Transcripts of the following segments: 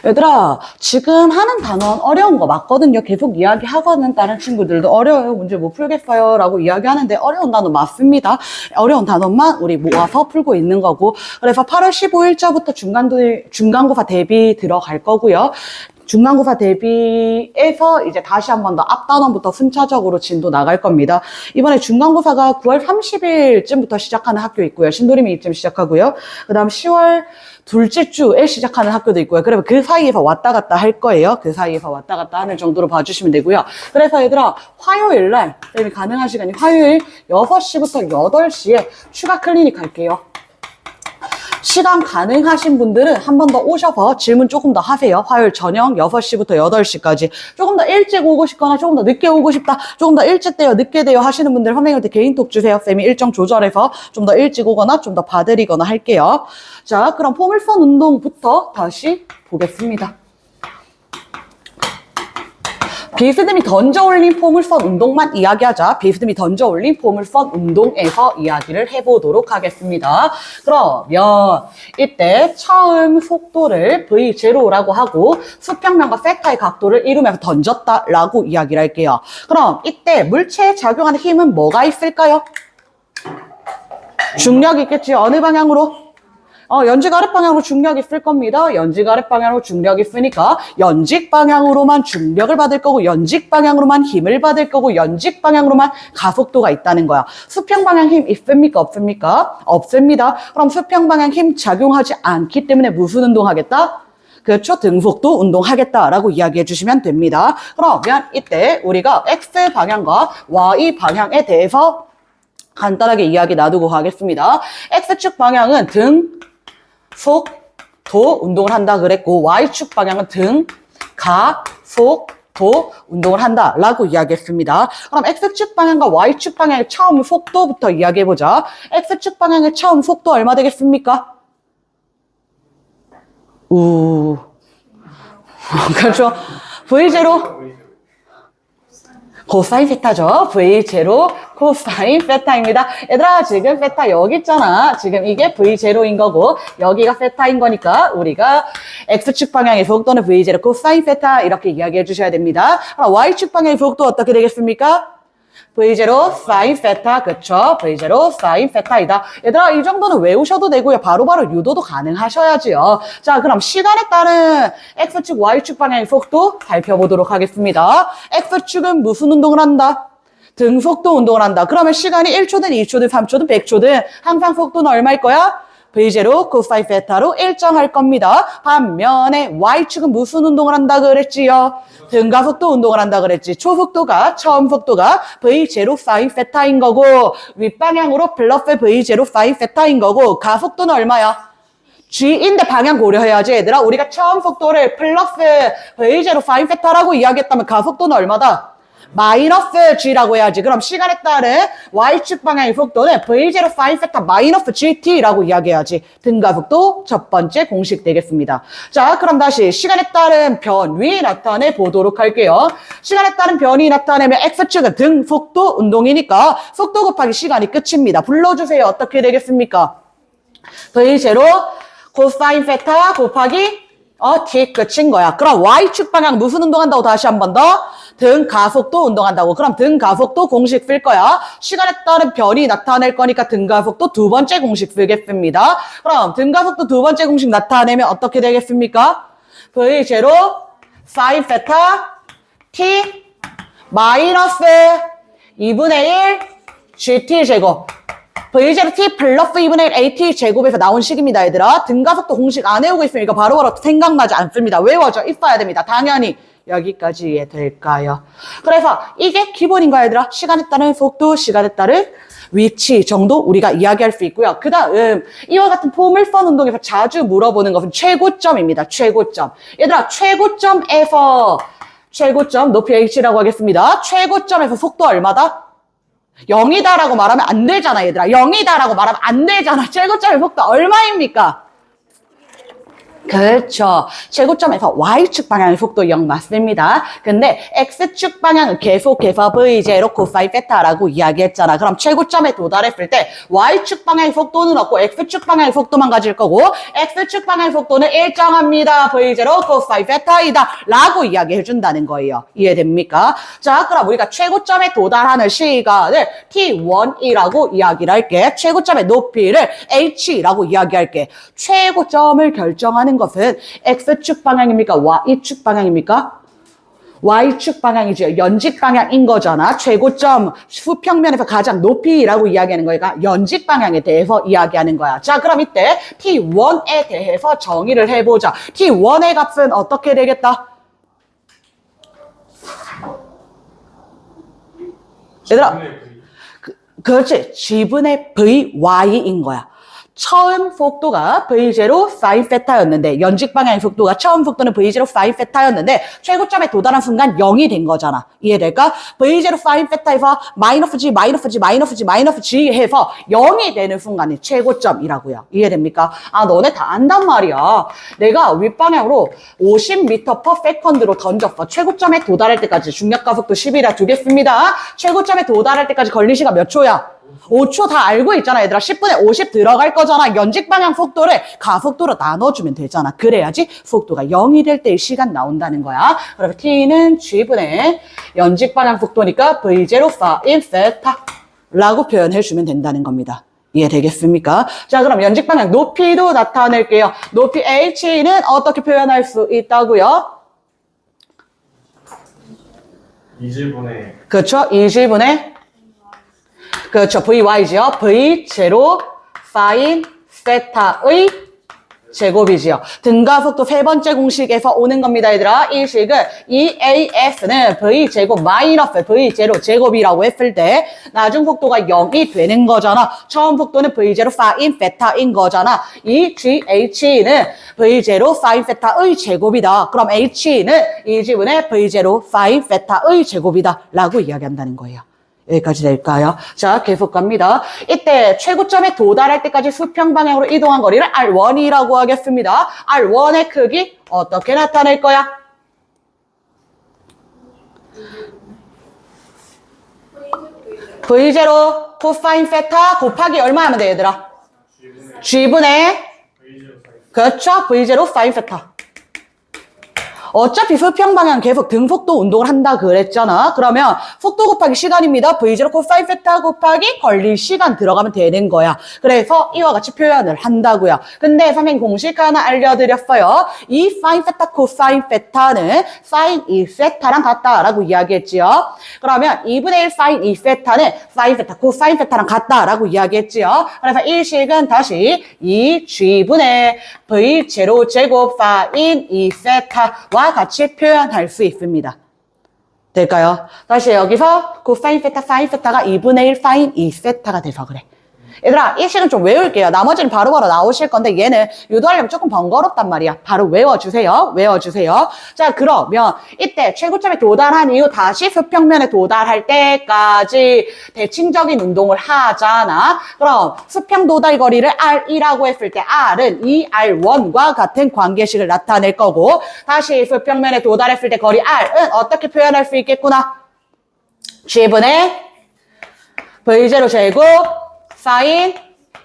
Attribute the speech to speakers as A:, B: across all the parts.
A: 얘들아, 지금 하는 단원 어려운 거 맞거든요. 계속 이야기하고는 다른 친구들도 어려워요. 문제 못 풀겠어요. 라고 이야기하는데 어려운 단원 맞습니다. 어려운 단원만 우리 모아서 풀고 있는 거고. 그래서 8월 15일자부터 중간고사 대비 들어갈 거고요. 중간고사 대비해서 이제 다시 한 번 더 앞단원부터 순차적으로 진도 나갈 겁니다. 이번에 중간고사가 9월 30일쯤부터 시작하는 학교 있고요. 신도림이 이쯤 시작하고요. 그 다음 10월 둘째 주에 시작하는 학교도 있고요. 그러면 그 사이에서 왔다 갔다 할 거예요. 그 사이에서 왔다 갔다 하는 정도로 봐주시면 되고요. 그래서 얘들아, 화요일날, 쌤이 가능한 시간이 화요일 6시부터 8시에 추가 클리닉 할게요. 시간 가능하신 분들은 한 번 더 오셔서 질문 조금 더 하세요. 화요일 저녁 6시부터 8시까지. 조금 더 일찍 오고 싶거나 조금 더 늦게 오고 싶다. 조금 더 일찍 돼요, 늦게 돼요 하시는 분들 선생님한테 개인톡 주세요. 쌤이 일정 조절해서 좀 더 일찍 오거나 좀 더 봐드리거나 할게요. 자, 그럼 포물선 운동부터 다시 보겠습니다. 비스듬히 던져올린 포물선 운동만 이야기하자. 비스듬히 던져올린 포물선 운동에서 이야기를 해보도록 하겠습니다. 그러면 이때 처음 속도를 V0라고 하고 수평면과 세타의 각도를 이루면서 던졌다라고 이야기를 할게요. 그럼 이때 물체에 작용하는 힘은 뭐가 있을까요? 중력이 있겠지. 어느 방향으로? 연직 아랫방향으로 중력이 있을 겁니다. 연직 아랫방향으로 중력이 있으니까 연직 방향으로만 중력을 받을 거고 연직 방향으로만 힘을 받을 거고 연직 방향으로만 가속도가 있다는 거야. 수평 방향 힘 있습니까? 없습니까? 없습니다. 그럼 수평 방향 힘 작용하지 않기 때문에 무슨 운동하겠다? 그렇죠. 등속도 운동하겠다라고 이야기해 주시면 됩니다. 그러면 이때 우리가 X 방향과 Y 방향에 대해서 간단하게 이야기 놔두고 가겠습니다. X축 방향은 등속도 운동을 한다 그랬고 Y축 방향은 등가속도 운동을 한다라고 이야기했습니다. 그럼 X축 방향과 Y축 방향의 처음 속도부터 이야기해보자. X축 방향의 처음 속도 얼마 되겠습니까? 그렇죠. V0 코사인 세타죠. V0 코사인 세타입니다. 얘들아, 지금 세타 여기 있잖아. 지금 이게 V0인 거고 여기가 세타인 거니까 우리가 X축 방향의 속도는 V0 코사인 세타 이렇게 이야기해 주셔야 됩니다. 그럼 Y축 방향의 속도 어떻게 되겠습니까? V0 사인 세타, 그쵸? V0 사인 세타이다. 얘들아, 이 정도는 외우셔도 되고요. 바로바로 유도도 가능하셔야지요. 자, 그럼 시간에 따른 X축, Y축 방향의 속도 살펴보도록 하겠습니다. X축은 무슨 운동을 한다? 등속도 운동을 한다. 그러면 시간이 1초든 2초든 3초든 100초든 항상 속도는 얼마일 거야? V0 코사인 세타로 일정할 겁니다. 반면에 Y축은 무슨 운동을 한다 그랬지요? 등가속도 운동을 한다 그랬지. 초속도가, 처음 속도가 V0 사인 세타인 거고 윗방향으로 플러스 V0 사인 세타인 거고 가속도는 얼마야? G인데 방향 고려해야지 얘들아. 우리가 처음 속도를 플러스 V0 사인 세타라고 이야기했다면 가속도는 얼마다? 마이너스 G라고 해야지. 그럼 시간에 따른 Y축 방향의 속도는 V0 사인 세타 마이너스 GT라고 이야기해야지. 등가속도 첫 번째 공식 되겠습니다. 자, 그럼 다시 시간에 따른 변이 나타내 보도록 할게요. 시간에 따른 변이 나타내면 X축은 등속도 운동이니까 속도 곱하기 시간이 끝입니다. 불러주세요. 어떻게 되겠습니까? V0 코사인 세타 곱하기 T 끝인 거야. 그럼 Y축 방향 무슨 운동한다고 다시 한 번 더? 등가속도 운동한다고. 그럼 등가속도 공식 쓸 거야. 시간에 따른 변이 나타낼 거니까 등가속도 두 번째 공식 쓰겠습니다. 그럼 등가속도 두 번째 공식 나타내면 어떻게 되겠습니까? V0 사인 세타 T 마이너스 2분의 1 GT 제곱 V0T 플러스 2분의 1 AT 제곱에서 나온 식입니다, 얘들아. 등가속도 공식 안 외우고 있으니까 바로바로 생각나지 않습니다. 외워져 있어야 됩니다. 당연히 여기까지 이해될까요? 그래서 이게 기본인 거야, 얘들아. 시간에 따른 속도, 시간에 따른 위치 정도 우리가 이야기할 수 있고요. 그 다음 이와 같은 포물선 운동에서 자주 물어보는 것은 최고점입니다. 최고점. 얘들아, 최고점에서 최고점, 높이 H라고 하겠습니다. 최고점에서 속도 얼마다? 0이다라고 말하면 안 되잖아, 얘들아. 0이다라고 말하면 안 되잖아. 최고점의 속도 얼마입니까? 그렇죠. 최고점에서 Y축 방향의 속도 0 맞습니다. 근데 X축 방향은 계속해서 V0 코사인 세타라고 이야기했잖아. 그럼 최고점에 도달했을 때 Y축 방향의 속도는 없고 X축 방향의 속도만 가질 거고 X축 방향의 속도는 일정합니다. V0 코사인 세타이다 라고 이야기해준다는 거예요. 이해됩니까? 자, 그럼 우리가 최고점에 도달하는 시간을 T1이라고 이야기를 할게. 최고점의 높이를 H라고 이야기할게. 최고점을 결정하는 것은 X축 방향입니까? Y축 방향입니까? Y축 방향이죠. 연직 방향인 거잖아. 최고점 수평면에서 가장 높이라고 이야기하는 거니까 연직 방향에 대해서 이야기하는 거야. 자, 그럼 이때 T1에 대해서 정의를 해보자. T1의 값은 어떻게 되겠다? 얘들아, 그렇지. G분의 VY인 거야. 처음 속도가 V0 사인 세타였는데 연직 방향의 속도가 처음 속도는 V0 사인 세타였는데 최고점에 도달한 순간 0이 된 거잖아. 이해될까? V0 사인 세타에서 마이너스 G, 마이너스 G, 마이너스 G, 마이너스 G 해서 0이 되는 순간이 최고점이라고요. 이해됩니까? 아, 너네 다 안단 말이야. 내가 윗방향으로 50m/s로 던졌어. 최고점에 도달할 때까지 중력가속도 10이라 두겠습니다. 최고점에 도달할 때까지 걸린 시간 몇 초야? 5초 다 알고 있잖아, 얘들아. 10분에 50 들어갈 거잖아. 연직 방향 속도를 가속도로 나눠주면 되잖아. 그래야지 속도가 0이 될 때의 시간 나온다는 거야. 그러면 T는 G분의 연직 방향 속도니까 V0 사인 세타라고 표현해주면 된다는 겁니다. 이해되겠습니까? 자, 그럼 연직 방향 높이도 나타낼게요. 높이 H는 어떻게 표현할 수 있다고요?
B: 2G분의
A: 그렇죠. 2G분의 그렇죠. VY죠. V0 사인 세타의 제곱이지요. 등가속도 세 번째 공식에서 오는 겁니다, 얘들아. 이 식은 EAS는 V제곱 마이너스 V0 제곱이라고 했을 때 나중 속도가 0이 되는 거잖아. 처음 속도는 V0 사인 세타인 거잖아. 이 GH는 V0 사인 세타의 제곱이다. 그럼 H는 이 지분의 V0 사인 세타의 제곱이다 라고 이야기한다는 거예요. 여기까지 될까요? 자, 계속 갑니다. 이때 최고점에 도달할 때까지 수평 방향으로 이동한 거리를 R1이라고 하겠습니다. R1의 크기 어떻게 나타낼 거야? V0 코사인 세타 곱하기 얼마 하면 돼, 얘들아? G분의 그렇죠. V0 사인 세타. 어차피 수평 방향 계속 등속도 운동을 한다 그랬잖아. 그러면 속도 곱하기 시간입니다. V0 코사인 세타 곱하기 걸릴 시간 들어가면 되는 거야. 그래서 이와 같이 표현을 한다고요. 근데 선생님 공식 하나 알려드렸어요. 이 사인 세타 코사인 세타는 사인 2세타랑 같다라고 이야기했지요. 그러면 2분의 1 사인 2세타는 사인 세타 코사인 세타랑 같다라고 이야기했지요. 그래서 이 식은 다시 2G분의 V0 제곱 사인 2세타와 같이 표현할 수 있습니다. 될까요? 다시 여기서 코사인 세타, 사인 세타가 2분의 1 사인 2세타가 돼서 그래. 얘들아, 이 식은 좀 외울게요. 나머지는 바로바로 나오실 건데 얘는 유도하려면 조금 번거롭단 말이야. 바로 외워주세요. 외워주세요. 자, 그러면 이때 최고점에 도달한 이후 다시 수평면에 도달할 때까지 대칭적인 운동을 하잖아. 그럼 수평 도달 거리를 R이라고 했을 때 R은 이 R1과 같은 관계식을 나타낼 거고 다시 수평면에 도달했을 때 거리 R은 어떻게 표현할 수 있겠구나? G분의 V0 제곱 사인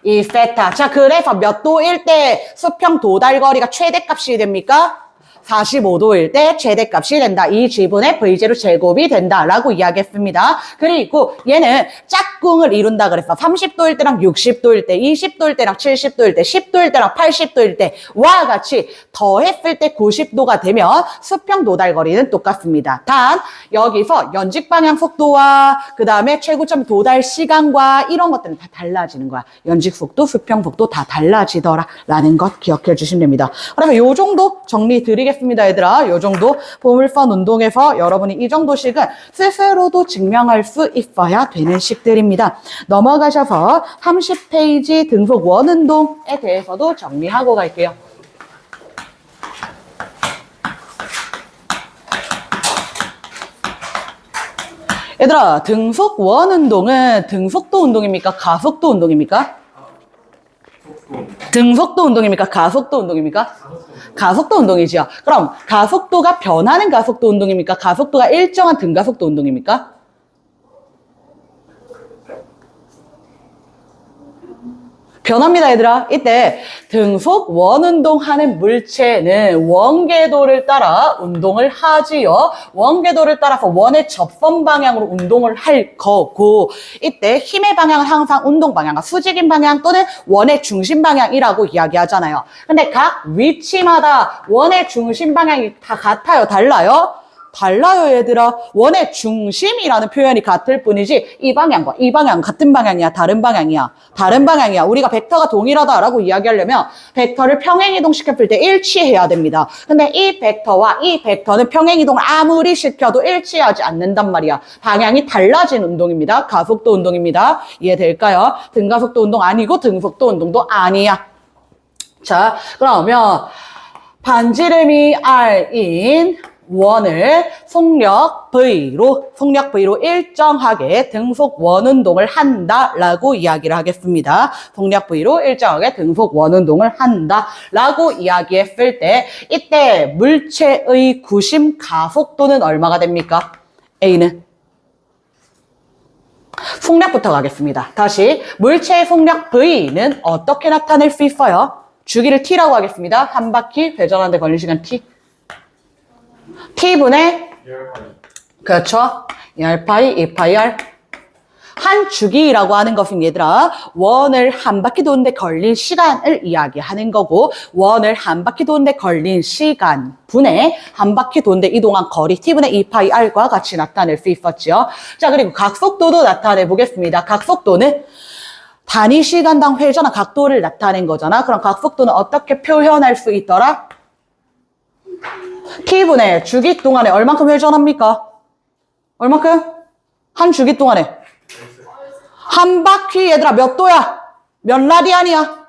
A: 2세타. 자, 그래서 몇 도일 때 수평 도달 거리가 최대값이 됩니까? 45도일 때 최대값이 된다. 이 G분의 V0 제곱이 된다라고 이야기했습니다. 그리고 얘는 짝꿍을 이룬다 그랬어. 30도일 때랑 60도일 때, 20도일 때랑 70도일 때, 10도일 때랑 80도일 때와 같이 더했을 때 90도가 되면 수평 도달 거리는 똑같습니다. 단 여기서 연직 방향 속도와 그 다음에 최고점 도달 시간과 이런 것들은 다 달라지는 거야. 연직 속도, 수평 속도 다 달라지더라라는 것 기억해 주시면 됩니다. 그러면 요 정도 정리 드리겠습니다. 얘들아, 요 정도 보물선 운동에서 여러분이 이 정도 식은 스스로도 증명할 수 있어야 되는 식들입니다. 넘어가셔서 30페이지 등속 원운동에 대해서도 정리하고 갈게요. 얘들아, 등속 원운동은 등속도 운동입니까? 가속도 운동입니까? 등속도 운동입니까? 가속도 운동입니까? 가속도 운동이지요. 그럼 가속도가 변하는 가속도 운동입니까? 가속도가 일정한 등가속도 운동입니까? 변합니다, 얘들아. 이때 등속 원운동하는 물체는 원궤도를 따라 운동을 하지요. 원궤도를 따라서 원의 접선 방향으로 운동을 할 거고, 이때 힘의 방향은 항상 운동 방향과 수직인 방향 또는 원의 중심 방향이라고 이야기하잖아요. 근데 각 위치마다 원의 중심 방향이 다 같아요? 달라요? 달라요, 얘들아. 원의 중심이라는 표현이 같을 뿐이지 이 방향과 이 방향 같은 방향이야, 다른 방향이야? 다른 방향이야. 우리가 벡터가 동일하다라고 이야기하려면 벡터를 평행이동 시켰을 때 일치해야 됩니다. 근데 이 벡터와 이 벡터는 평행이동을 아무리 시켜도 일치하지 않는단 말이야. 방향이 달라진 운동입니다. 가속도 운동입니다. 이해될까요? 등가속도 운동 아니고 등속도 운동도 아니야. 자, 그러면 반지름이 R인 원을 속력 V로 일정하게 등속 원운동을 한다라고 이야기를 하겠습니다. 속력 V로 일정하게 등속 원운동을 한다라고 이야기했을 때 이때 물체의 구심 가속도는 얼마가 됩니까? A는 속력부터 가겠습니다. 다시 물체의 속력 V는 어떻게 나타낼 수 있어요? 주기를 T라고 하겠습니다. 한 바퀴 회전하는데 걸리는 시간 T. T분의 그렇죠. 2알파이 2파이 R. 한 주기라고 하는 것은 얘들아 원을 한 바퀴 도는데 걸린 시간을 이야기하는 거고 원을 한 바퀴 도는데 걸린 시간 분의 한 바퀴 도는데 이동한 거리 T분의 2파이 R과 같이 나타낼 수 있었죠. 자, 그리고 각속도도 나타내 보겠습니다. 각속도는 단위 시간당 회전한 각도를 나타낸 거잖아. 그럼 각속도는 어떻게 표현할 수 있더라? T분의 주기 동안에 얼만큼 회전합니까? 얼만큼? 한 주기 동안에. 한 바퀴 얘들아 몇 도야? 몇 라디안이야?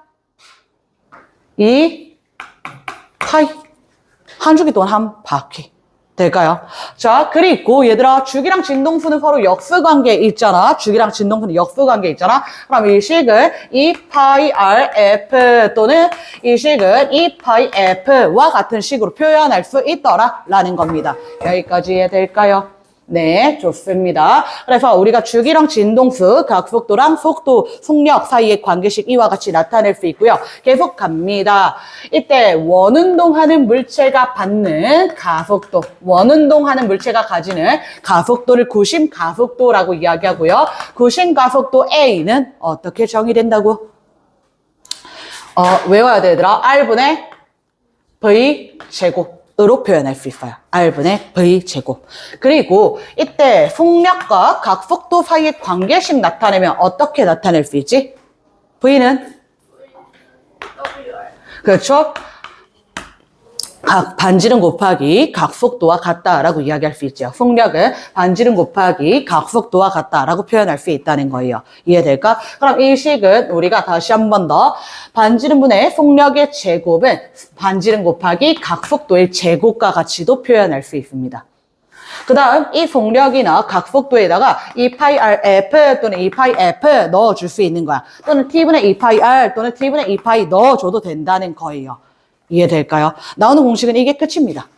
A: 2 파이. 한 주기 동안 한 바퀴. 될까요? 자, 그리고 얘들아 주기랑 진동수는 서로 역수관계에 있잖아. 주기랑 진동수는 역수관계에 있잖아. 그럼 이 식을 2파이 RF 또는 이 식을 2파이 F와 같은 식으로 표현할 수 있더라 라는 겁니다. 여기까지 이해될까요? 네, 좋습니다. 그래서 우리가 주기랑 진동수, 각속도랑 속도, 속력 사이의 관계식 이와 같이 나타낼 수 있고요. 계속 갑니다. 이때 원운동하는 물체가 받는 가속도, 원운동하는 물체가 가지는 가속도를 구심 가속도라고 이야기하고요. 구심 가속도 A는 어떻게 정의된다고? 외워야 돼, 얘들아. R분의 V 제곱. 으로 표현할 수 있어요. R분의 V제곱. 그리고 이때 속력과 각속도 사이의 관계식 나타내면 어떻게 나타낼 수 있지? V는? 그렇죠? 반지름 곱하기 각속도와 같다라고 이야기할 수 있죠. 속력은 반지름 곱하기 각속도와 같다라고 표현할 수 있다는 거예요. 이해될까? 그럼 이 식은 우리가 다시 한 번 더 반지름분의 속력의 제곱은 반지름 곱하기 각속도의 제곱과 같이도 표현할 수 있습니다. 그 다음 이 속력이나 각속도에다가 2파이 RF 또는 2파이 F 넣어줄 수 있는 거야. 또는 T분의 2파이 R 또는 T분의 2파이 넣어줘도 된다는 거예요. 이해될까요? 나오는 공식은 이게 끝입니다.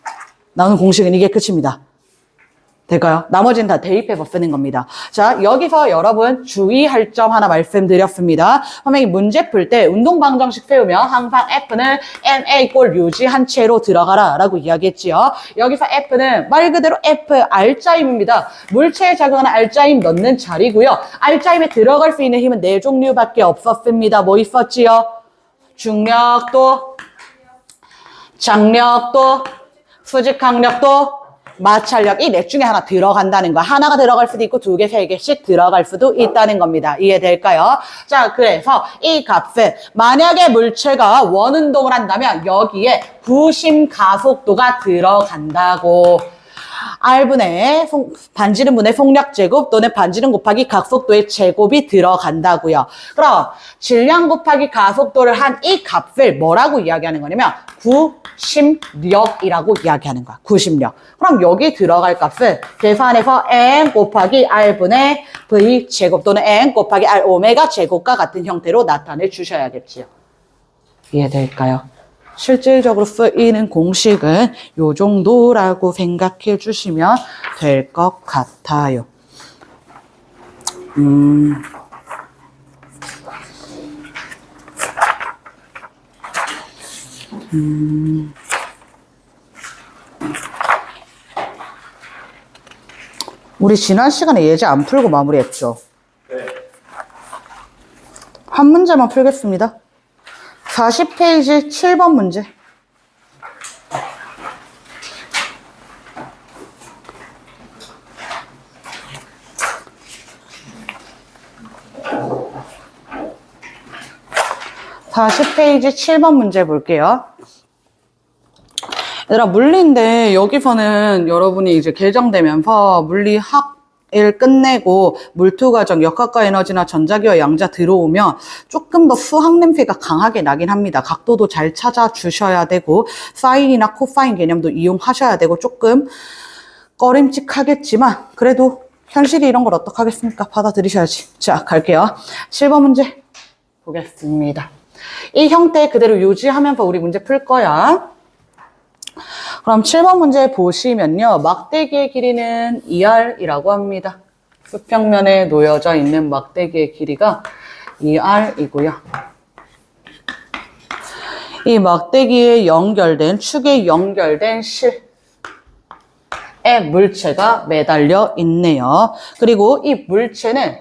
A: 나오는 공식은 이게 끝입니다. 될까요? 나머지는 다 대입해서 쓰는 겁니다. 자, 여기서 여러분 주의할 점 하나 말씀드렸습니다. 선생님이 문제 풀 때 운동방정식 세우면 항상 F는 NA 꼴 유지한 채로 들어가라 라고 이야기했지요. 여기서 F는 말 그대로 F, R자임입니다. 물체에 작용하는 R자임 넣는 자리고요. R자임에 들어갈 수 있는 힘은 4종류밖에 없었습니다. 뭐 있었지요? 중력도, 장력도, 수직항력도, 마찰력 이 넷 중에 하나 들어간다는 거. 하나가 들어갈 수도 있고 2개, 3개씩 들어갈 수도 있다는 겁니다. 이해될까요? 자, 그래서 이 값은 만약에 물체가 원운동을 한다면 여기에 구심 가속도가 들어간다고. R분의 반지름분의 속력 제곱 또는 반지름 곱하기 각속도의 제곱이 들어간다고요. 그럼 질량 곱하기 가속도를 한 이 값을 뭐라고 이야기하는 거냐면 구심력이라고 이야기하는 거야. 구심력. 그럼 여기 들어갈 값은 계산해서 n 곱하기 R분의 V 제곱 또는 n 곱하기 R 오메가 제곱과 같은 형태로 나타내 주셔야겠지요. 이해될까요? 실질적으로 쓰이는 공식은 요 정도라고 생각해 주시면 될 것 같아요. 우리 지난 시간에 예제 안 풀고 마무리했죠?
B: 네.
A: 한 문제만 풀겠습니다. 40페이지 7번 문제. (40페이지) 7번 문제 볼게요. 얘들아, 물리인데 여기서는 여러분이 이제 개정되면서 물리학을 끝내고 물투과정, 역학과 에너지나 전자기와 양자 들어오면 조금 더 수학 냄새가 강하게 나긴 합니다. 각도도 잘 찾아주셔야 되고 사인이나 코사인 개념도 이용하셔야 되고 조금 꺼림칙하겠지만 그래도 현실이 이런 걸 어떡하겠습니까? 받아들이셔야지. 자, 갈게요. 7번 문제 보겠습니다. 이 형태 그대로 유지하면서 우리 문제 풀 거야. 그럼 7번 문제 보시면요. 막대기의 길이는 2r이라고 합니다. 수평면에 놓여져 있는 막대기의 길이가 2r이고요. 이 막대기에 연결된, 축에 연결된 실에 물체가 매달려 있네요. 그리고 이 물체는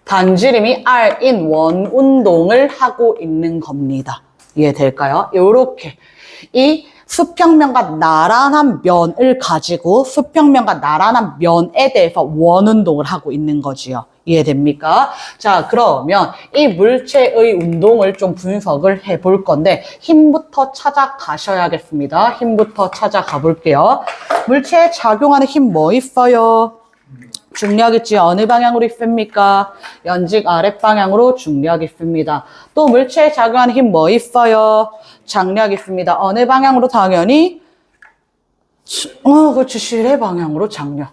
A: 반지름이 r인 원운동을 하고 있는 겁니다. 이해될까요? 요렇게 이 수평면과 나란한 면을 가지고 수평면과 나란한 면에 대해서 원운동을 하고 있는 거지요. 이해됩니까? 자, 그러면 이 물체의 운동을 좀 분석을 해볼 건데 힘부터 찾아가셔야겠습니다. 힘부터 찾아가 볼게요. 물체에 작용하는 힘 뭐 있어요? 중력 있지. 어느 방향으로 있습니까? 연직 아랫방향으로 중력 있습니다. 또 물체에 작용하는 힘 뭐 있어요? 장력 있습니다. 어느 방향으로? 당연히 그렇지. 실의 방향으로 장력.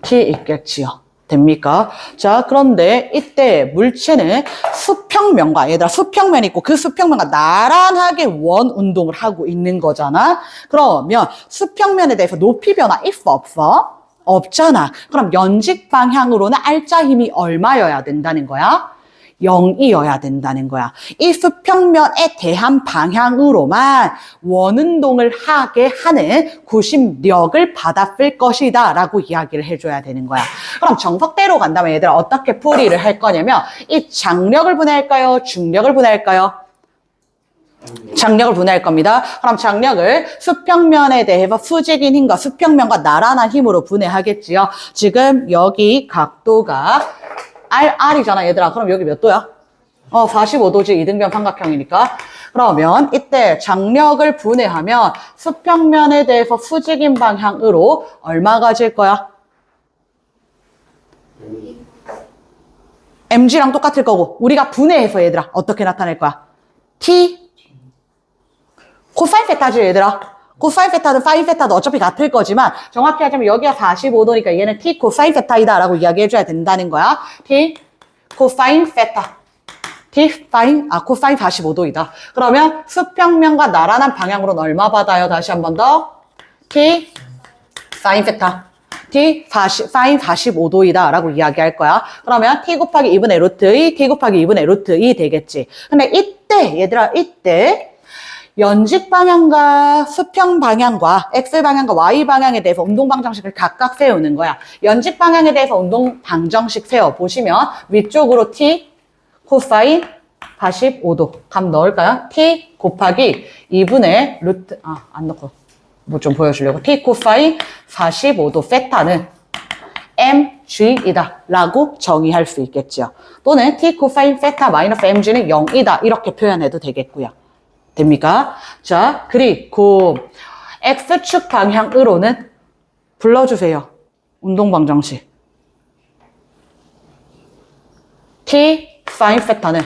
A: T 있겠지요. 됩니까? 자, 그런데 이때 물체는 수평면과, 얘들아, 수평면이 있고 그 수평면과 나란하게 원 운동을 하고 있는 거잖아. 그러면 수평면에 대해서 높이 변화 있어, 없어? 없잖아. 그럼 연직 방향으로는 알짜 힘이 얼마여야 된다는 거야? 0이어야 된다는 거야. 이 수평면에 대한 방향으로만 원운동을 하게 하는 구심력을 받았을 것이다 라고 이야기를 해줘야 되는 거야. 그럼 정석대로 간다면 얘들아 어떻게 풀이를 할 거냐면 이 장력을 분해할까요? 중력을 분해할까요? 장력을 분해할 겁니다. 그럼 장력을 수평면에 대해서 수직인 힘과 수평면과 나란한 힘으로 분해하겠지요. 지금 여기 각도가 R이잖아, 얘들아. 그럼 여기 몇 도야? 45도지. 이등변 삼각형이니까. 그러면 이때 장력을 분해하면 수평면에 대해서 수직인 방향으로 얼마 가질 거야? mg랑 똑같을 거고 우리가 분해해서 얘들아 어떻게 나타낼 거야? t 코사인 세타지 얘들아. 코사인 세타든 사인 세타도 어차피 같을 거지만 정확히 하자면 여기가 45도니까 얘는 t 코사인 세타이다 라고 이야기해줘야 된다는 거야. t 코사인 세타. t 사인, 코사인 45도이다. 그러면 수평면과 나란한 방향으로는 얼마 받아요? 다시 한 번 더. t 사인 세타. t 사인 45도이다 라고 이야기할 거야. 그러면 t 곱하기 2분의 루트 2, t 곱하기 2분의 루트 2 되겠지. 근데 이때 얘들아 이때 연직 방향과 수평 방향과 x 방향과 y 방향에 대해서 운동 방정식을 각각 세우는 거야. 연직 방향에 대해서 운동 방정식 세워 보시면 위쪽으로 t 코사인 45도 감 넣을까요? t 곱하기 2분의 루트 안 넣고 뭐 좀 보여주려고 t 코사인 45도 세타는 mg이다 라고 정의할 수 있겠죠. 또는 t 코사인 세타 마이너스 mg는 0이다 이렇게 표현해도 되겠고요. 됩니까? 자, 그리고 X축 방향으로는 불러주세요. 운동방정식. T 사인 세타는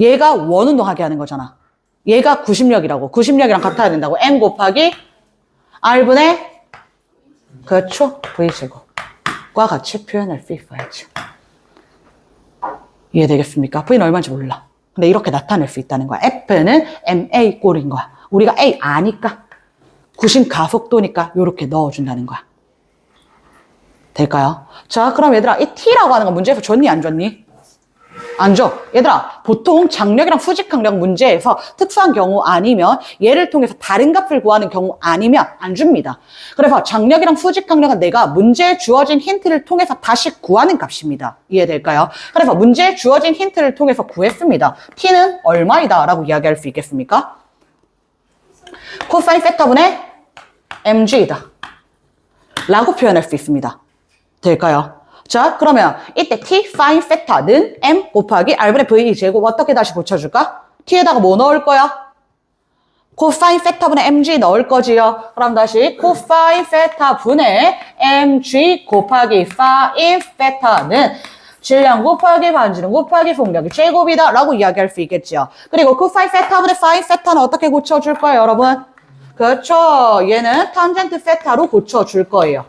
A: 얘가 원운동하게 하는 거잖아. 얘가 구심력이라고. 구심력이랑 같아야 된다고. M 곱하기 R분의 그렇죠. V제곱과 같이 표현할 수 있어야지. 이해되겠습니까? V는 얼마인지 몰라. 근데 이렇게 나타낼 수 있다는 거야. F는 MA 꼴인 거야. 우리가 A 아니까 구심 가속도니까 이렇게 넣어준다는 거야. 될까요? 자, 그럼 얘들아, 이 T라고 하는 거 문제에서 줬니, 안 줬니? 안 줘. 얘들아, 보통 장력이랑 수직항력 문제에서 특수한 경우 아니면 얘를 통해서 다른 값을 구하는 경우 아니면 안 줍니다. 그래서 장력이랑 수직항력은 내가 문제에 주어진 힌트를 통해서 다시 구하는 값입니다. 이해될까요? 그래서 문제에 주어진 힌트를 통해서 구했습니다. T는 얼마이다 라고 이야기할 수 있겠습니까? 코사인 세타분의 mg이다 라고 표현할 수 있습니다. 될까요? 자, 그러면 이때 t sin 세타는 m 곱하기 r분의 v 제곱 어떻게 다시 고쳐줄까? t에다가 뭐 넣을 거야? 코사인 세타분의 mg 넣을 거지요. 그럼 다시 코사인 세타분의 mg 곱하기 sin 세타는 질량 곱하기 반지름 곱하기 속력이 제곱이다 라고 이야기할 수 있겠죠. 그리고 코사인 세타분의 sin 세타는 어떻게 고쳐줄 거예요, 여러분? 그렇죠. 얘는 탄젠트 세타로 고쳐줄 거예요.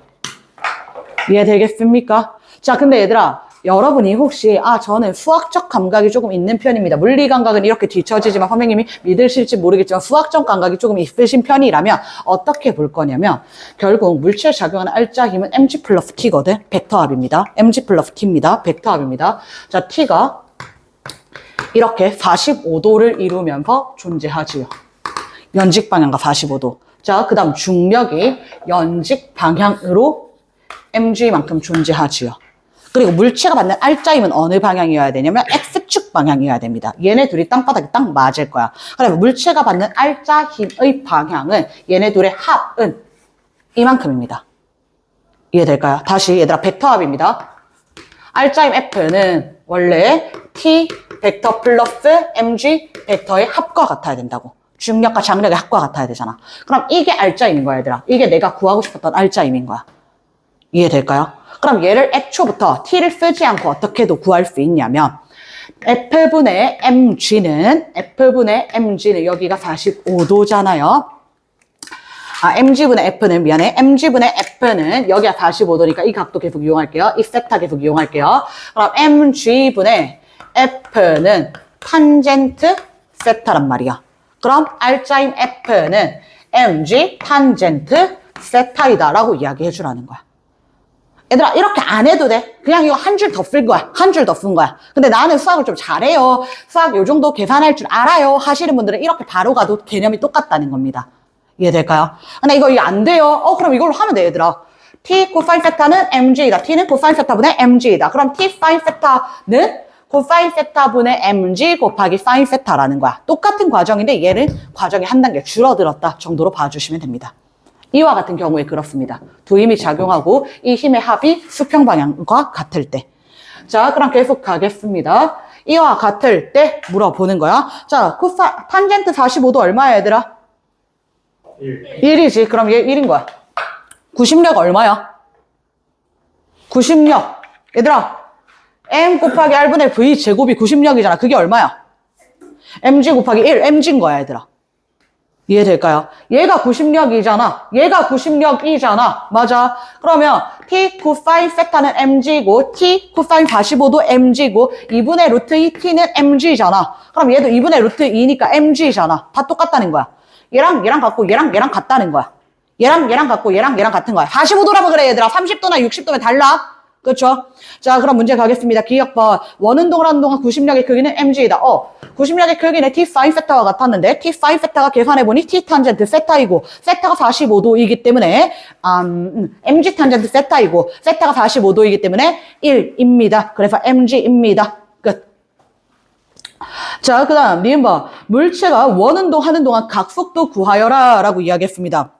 A: 이해되겠습니까? 자, 근데 얘들아, 여러분이 혹시 저는 수학적 감각이 조금 있는 편입니다. 물리 감각은 이렇게 뒤처지지만 선생님이 믿으실지 모르겠지만 수학적 감각이 조금 있으신 편이라면 어떻게 볼 거냐면 결국 물체에 작용하는 알짜 힘은 mg 플러스 t거든. 벡터합입니다. mg 플러스 t입니다. 벡터합입니다. 자, t가 이렇게 45도를 이루면서 존재하지요. 연직 방향과 45도. 자, 그 다음 중력이 연직 방향으로 mg만큼 존재하지요. 그리고 물체가 받는 알짜임은 어느 방향이어야 되냐면 X축 방향이어야 됩니다. 얘네 둘이 땅바닥에 딱 맞을 거야. 그래서 물체가 받는 알짜 힘의 방향은 얘네 둘의 합은 이만큼입니다. 이해될까요? 다시 얘들아 벡터합입니다. 알짜임 F는 원래 T 벡터 플러스 mg 벡터의 합과 같아야 된다고. 중력과 장력의 합과 같아야 되잖아. 그럼 이게 알짜임인 거야, 얘들아. 이게 내가 구하고 싶었던 알짜임인 거야. 이해될까요? 그럼 얘를 애초부터 t를 쓰지 않고 어떻게도 구할 수 있냐면 F분의 mg는 여기가 45도잖아요. mg분의 f는 미안해. mg분의 f는 여기가 45도니까 이 각도 계속 이용할게요. 이 세타 계속 이용할게요. 그럼 mg분의 f는 탄젠트 세타란 말이야. 그럼 알짜임 f는 mg 탄젠트 세타이다 라고 이야기해 주라는 거야. 얘들아, 이렇게 안 해도 돼. 그냥 이거 한 줄 더 쓸 거야. 한 줄 더 쓴 거야. 근데 나는 수학을 좀 잘해요. 수학 요 정도 계산할 줄 알아요. 하시는 분들은 이렇게 바로 가도 개념이 똑같다는 겁니다. 이해될까요? 근데 이거 안 돼요. 그럼 이걸로 하면 돼, 얘들아. t 코사인 세타는 mg이다. t는 코사인 세타분의 mg이다. 그럼 t 사인 세타는 코사인 세타분의 mg 곱하기 사인 세타라는 거야. 똑같은 과정인데 얘는 과정이 한 단계 줄어들었다 정도로 봐주시면 됩니다. 이와 같은 경우에 그렇습니다. 두 힘이 작용하고 이 힘의 합이 수평 방향과 같을 때. 자, 그럼 계속 가겠습니다. 이와 같을 때 물어보는 거야. 자, 탄젠트 45도 얼마야, 얘들아? 1이지. 그럼 얘 1인 거야. 구심력 얼마야? 구심력. 얘들아, m 곱하기 r분의 v 제곱이 구심력이잖아. 그게 얼마야? mg 곱하기 1, mg인 거야, 얘들아. 이해될까요? 얘가 구심력이잖아. 얘가 구심력이잖아. 맞아. 그러면 t 코사인 세타는 mg고 t 코사인 45도 mg고 2분의 루트 2t는 mg잖아. 그럼 얘도 2분의 루트 2니까 mg잖아. 다 똑같다는 거야. 얘랑 같고 얘랑 같다는 거야. 얘랑 같고 얘랑 같은 거야. 45도라고 그래, 얘들아. 30도나 60도면 달라. 그렇죠? 자, 그럼 문제 가겠습니다. 기억봐. 원운동을 하는 동안 구심력의 크기는 mg이다. 구심력의 크기는 t 사인 세타와 같았는데 t 사인 세타가 계산해보니 t 탄젠트 세타이고 세타가 45도이기 때문에 mg 탄젠트 세타이고 세타가 45도이기 때문에 1입니다. 그래서 mg입니다. 끝. 자, 그 다음 니은 봐. 물체가 원운동 하는 동안 각속도 구하여라 라고 이야기했습니다.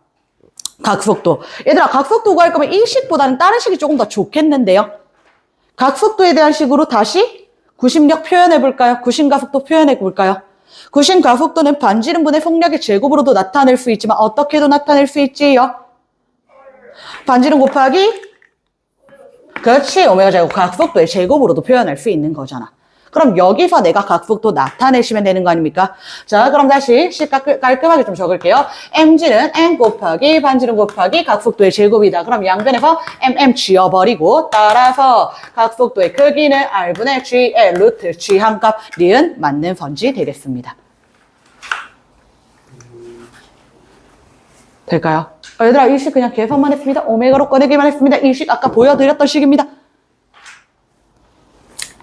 A: 각속도. 얘들아, 각속도 구할 거면 이 식보다는 다른 식이 조금 더 좋겠는데요. 각속도에 대한 식으로 다시 구심력 표현해 볼까요? 구심가속도 표현해 볼까요? 구심가속도는 반지름분의 속력의 제곱으로도 나타낼 수 있지만 어떻게도 나타낼 수 있지요? 반지름 곱하기 그렇지, 오메가 제곱 각속도의 제곱으로도 표현할 수 있는 거잖아. 그럼 여기서 내가 각속도 나타내시면 되는 거 아닙니까? 자, 그럼 다시 식 깔끔하게 좀 적을게요. mg는 m 곱하기 반지름 곱하기 각속도의 제곱이다. 그럼 양변에서 mm 지워버리고 따라서 각속도의 크기는 r분의 g의 루트 g 한 값 니은 맞는 선지 되겠습니다. 될까요? 얘들아, 이 식 그냥 계산만 했습니다. 오메가로 꺼내기만 했습니다. 이 식 아까 보여드렸던 식입니다.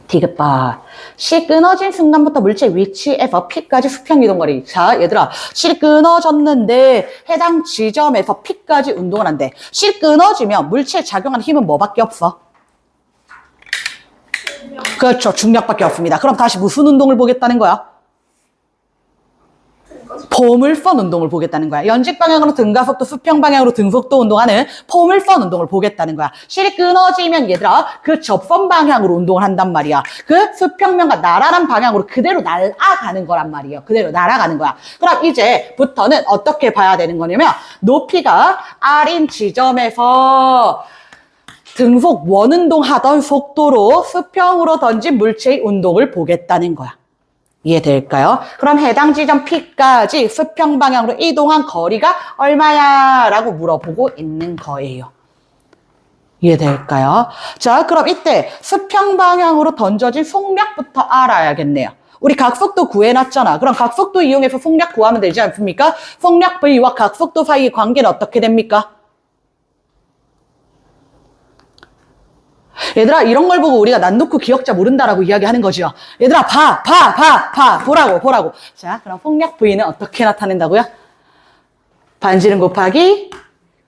A: 디귿바. 식 끊어진 순간부터 물체 위치에서 P까지 수평 이동거리. 자, 얘들아, 실 끊어졌는데 해당 지점에서 P까지 운동을 한대. 실 끊어지면 물체에 작용하는 힘은 뭐밖에 없어? 그렇죠. 중력밖에 없습니다. 그럼 다시 무슨 운동을 보겠다는 거야? 포물선 운동을 보겠다는 거야. 연직 방향으로 등가속도, 수평 방향으로 등속도 운동하는 포물선 운동을 보겠다는 거야. 실이 끊어지면 얘들아 그 접선 방향으로 운동을 한단 말이야. 그 수평면과 나란한 방향으로 그대로 날아가는 거란 말이에요. 그대로 날아가는 거야. 그럼 이제부터는 어떻게 봐야 되는 거냐면 높이가 R인 지점에서 등속 원운동 하던 속도로 수평으로 던진 물체의 운동을 보겠다는 거야. 이해될까요? 그럼 해당 지점 P까지 수평 방향으로 이동한 거리가 얼마야? 라고 물어보고 있는 거예요. 이해될까요? 자, 그럼 이때 수평 방향으로 던져진 속력부터 알아야겠네요. 우리 각속도 구해놨잖아. 그럼 각속도 이용해서 속력 구하면 되지 않습니까? 속력 V와 각속도 사이의 관계는 어떻게 됩니까? 얘들아, 이런 걸 보고 우리가 난놓고 기억자 모른다라고 이야기하는 거죠. 얘들아, 보라고. 자, 그럼 속력 V는 어떻게 나타낸다고요? 반지름 곱하기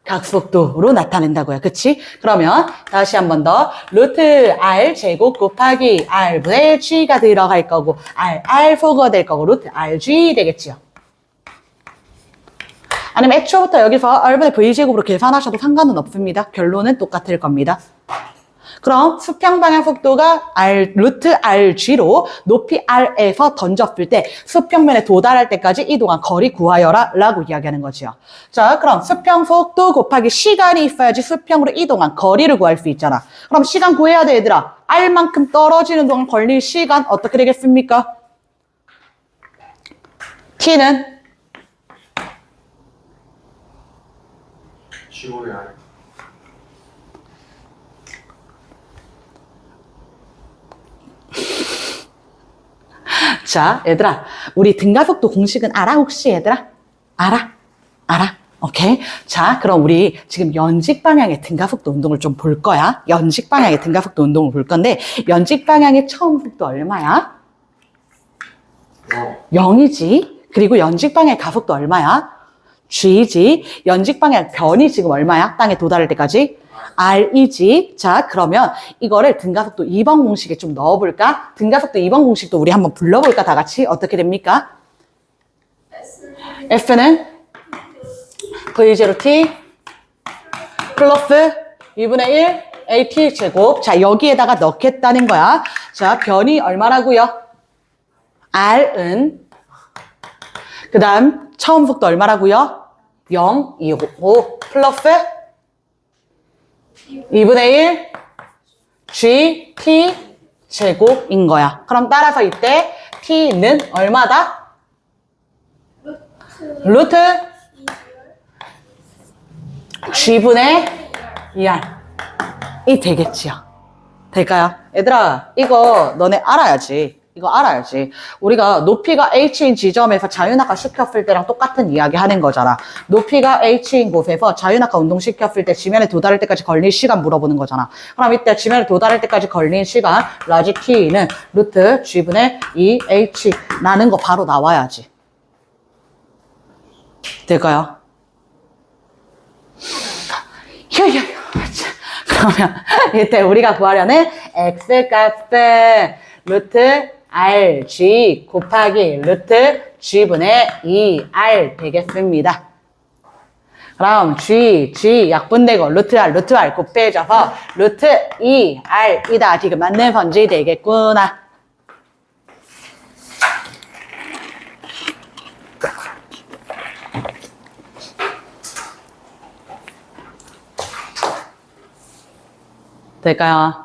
A: 각속도로 나타낸다고요. 그치? 그러면 다시 한 번 더. 루트 R 제곱 곱하기 R분의 G가 들어갈 거고, R 소거가 될 거고, 루트 RG 되겠지요. 아니면 애초부터 여기서 R분의 V제곱으로 계산하셔도 상관은 없습니다. 결론은 똑같을 겁니다. 그럼 수평 방향 속도가 루트 RG로 높이 R에서 던졌을 때 수평면에 도달할 때까지 이동한 거리 구하여라 라고 이야기하는 거죠. 자, 그럼 수평 속도 곱하기 시간이 있어야지 수평으로 이동한 거리를 구할 수 있잖아. 그럼 시간 구해야 돼, 얘들아. R만큼 떨어지는 동안 걸릴 시간 어떻게 되겠습니까? T는
B: G5의 R.
A: 자, 얘들아, 우리 등가속도 공식은 알아, 혹시 얘들아? 알아? 오케이. 자, 그럼 우리 지금 연직 방향의 등가속도 운동을 좀 볼 거야. 연직 방향의 등가속도 운동을 볼 건데, 연직 방향의 처음 속도 얼마야? 0이지. 그리고 연직 방향의 가속도 얼마야? G지. 연직 방향 변이 지금 얼마야? 땅에 도달할 때까지? R이지. 자, 그러면 이거를 등가속도 2번 공식에 좀 넣어볼까? 등가속도 2번 공식도 우리 한번 불러볼까? 다 같이. 어떻게 됩니까? F는 V0T 플러스 2분의 1 AT 제곱. 자, 여기에다가 넣겠다는 거야. 자, 변이 얼마라고요? R은 그 다음 처음 속도 얼마라고요? 0, 2, 5 플러스 2분의 1 G, T 제곱인 거야. 그럼 따라서 이때 T는 얼마다? 루트 G분의 2R 이 되겠지요. 될까요? 얘들아, 이거 너네 알아야지. 이거 알아야지. 우리가 높이가 H인 지점에서 자유낙하 시켰을 때랑 똑같은 이야기 하는 거잖아. 높이가 H인 곳에서 자유낙하 운동 시켰을 때 지면에 도달할 때까지 걸린 시간 물어보는 거잖아. 그럼 이때 지면에 도달할 때까지 걸린 시간 라지 T는 루트 G분의 2H 라는 거 바로 나와야지. 될까요? 그러면 이때 우리가 구하려는 X 값은 루트 RG 곱하기 루트 G분의 2R 되겠습니다. 그럼 G 약분되고 루트 R 곱해져서 루트 2R이다. 지금 맞는 선지 되겠구나. 될까요?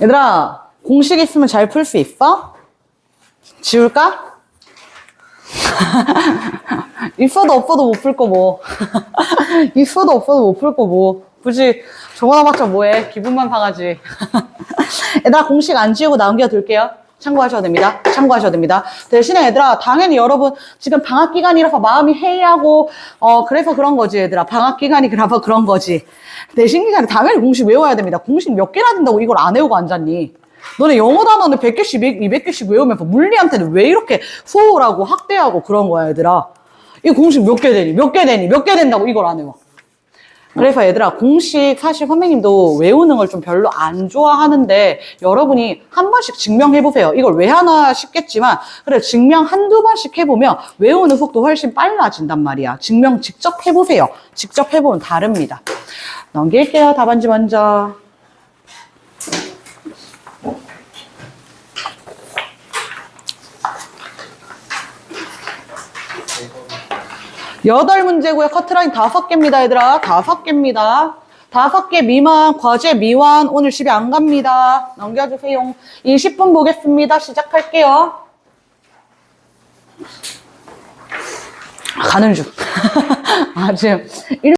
A: 얘들아, 공식 있으면 잘 풀 수 있어? 지울까? 있어도 없어도 못 풀 거 뭐. 있어도 없어도 못 풀 거 뭐. 굳이 적어놔봤자 뭐해. 기분만 상하지. 얘들아, 공식 안 지우고 남겨둘게요. 참고하셔도 됩니다. 참고하셔도 됩니다. 대신에 얘들아, 당연히 여러분 지금 방학 기간이라서 마음이 해이하고 그래서 그런 거지 얘들아. 방학 기간이라서 그런 거지. 대신 기간에 당연히 공식 외워야 됩니다. 공식 몇 개나 된다고 이걸 안 외우고 앉았니? 너네 영어 단어는 100개씩, 200개씩 외우면서 물리한테는 왜 이렇게 소홀하고 학대하고 그런 거야, 얘들아. 이 공식 몇 개 되니? 몇 개 되니? 몇 개 된다고 이걸 안 외워. 그래서 얘들아, 공식 사실 선생님도 외우는 걸 좀 별로 안 좋아하는데 여러분이 한 번씩 증명해보세요. 이걸 왜 하나 싶겠지만 그래, 증명 한두 번씩 해보면 외우는 속도 훨씬 빨라진단 말이야. 증명 직접 해보세요. 직접 해보면 다릅니다. 넘길게요. 답안지 먼저. 여덟 문제고요. 커트라인 5개입니다, 얘들아. 5개입니다. 5개 미만, 과제 미완. 오늘 집에 안 갑니다. 넘겨주세요. 20분 보겠습니다. 시작할게요. 가는 중. 아, 지금